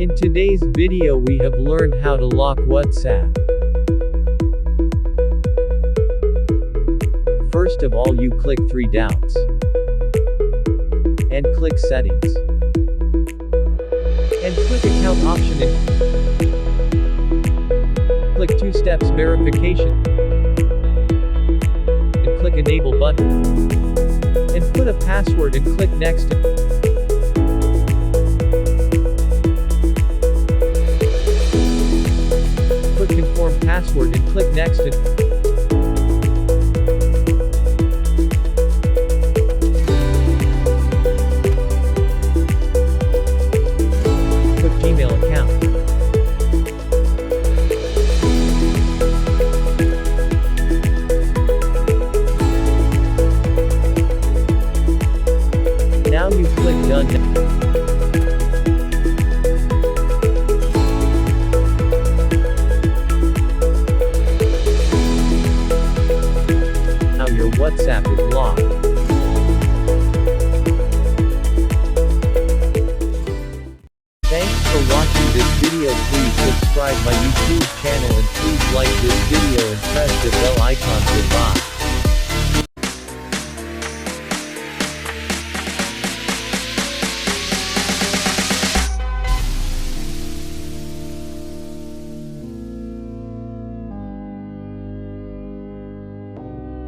In today's video we have learned how to lock WhatsApp. First of all, you click three dots and click settings and click account option and click two steps verification and click enable button and put a password and click next. Put confirm password and click next and put Gmail account. Now you click done. Your WhatsApp is locked. Thanks for watching this video. Please subscribe my YouTube channel and please like this video and press the bell icon. Goodbye.